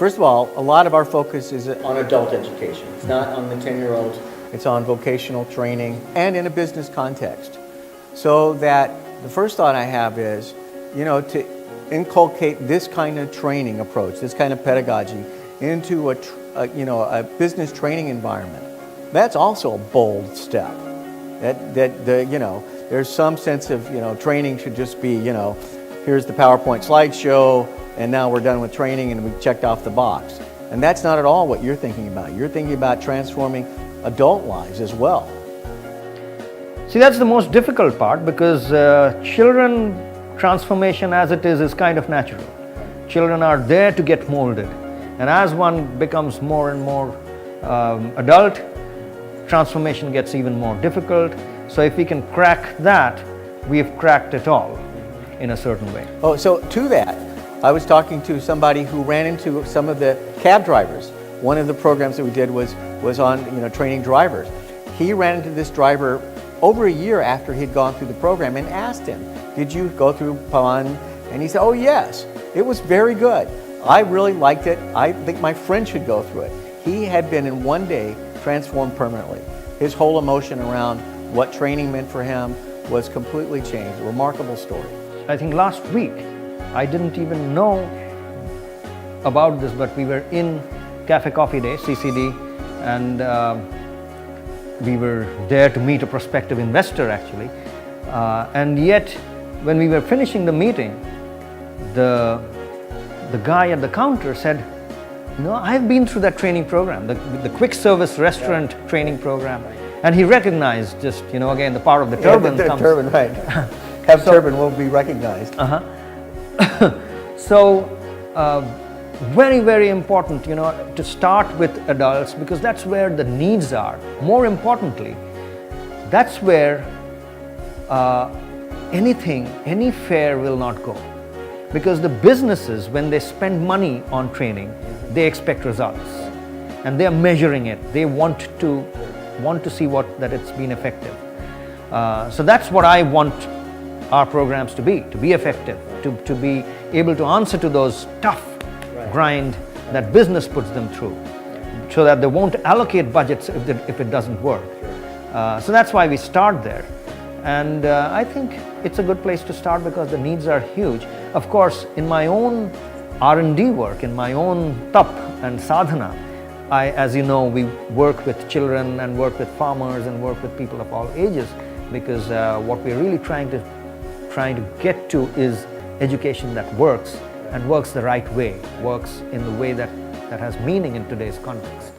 First of all, a lot of our focus is on adult education. It's not on the 10-year-olds. It's on vocational training and in a business context. So that the first thought I have is, to inculcate this kind of training approach, this kind of pedagogy into a business training environment. That's also a bold step. There's some sense of, training should just be, here's the PowerPoint slideshow, and now we're done with training and we've checked off the box. And that's not at all what you're thinking about. You're thinking about transforming adult lives as well. See, that's the most difficult part, because children transformation as it is kind of natural. Children are there to get molded. And as one becomes more and more adult, transformation gets even more difficult. So if we can crack that, we've cracked it all in a certain way. Oh, so to that, I was talking to somebody who ran into some of the cab drivers. One of the programs that we did was on training drivers. He ran into this driver over a year after he'd gone through the program and asked him, did you go through PON? And he said, oh yes, it was very good. I really liked it. I think my friend should go through it. He had been in one day transformed permanently. His whole emotion around what training meant for him was completely changed. A remarkable story. I think last week, I didn't even know about this, but we were in Cafe Coffee Day, CCD, and we were there to meet a prospective investor actually. And yet, when we were finishing the meeting, the guy at the counter said, I've been through that training program, the quick service restaurant training program. And he recognized just, again, the power of the turban. The turban, right. Turban will be recognized. So, very, very important, to start with adults, because that's where the needs are. More importantly, that's where any fare will not go. Because the businesses, when they spend money on training, they expect results. And they are measuring it. They want to see that it's been effective. So that's what I want our programs to be effective, to be able to answer to those tough grind that business puts them through, so that they won't allocate budgets if it doesn't work. So that's why we start there. And I think it's a good place to start because the needs are huge. Of course, in my own R&D work, in my own tap and sadhana, as you know, we work with children and work with farmers and work with people of all ages, because what we're really trying to get to is education that works, and works the right way, works in the way that has meaning in today's context.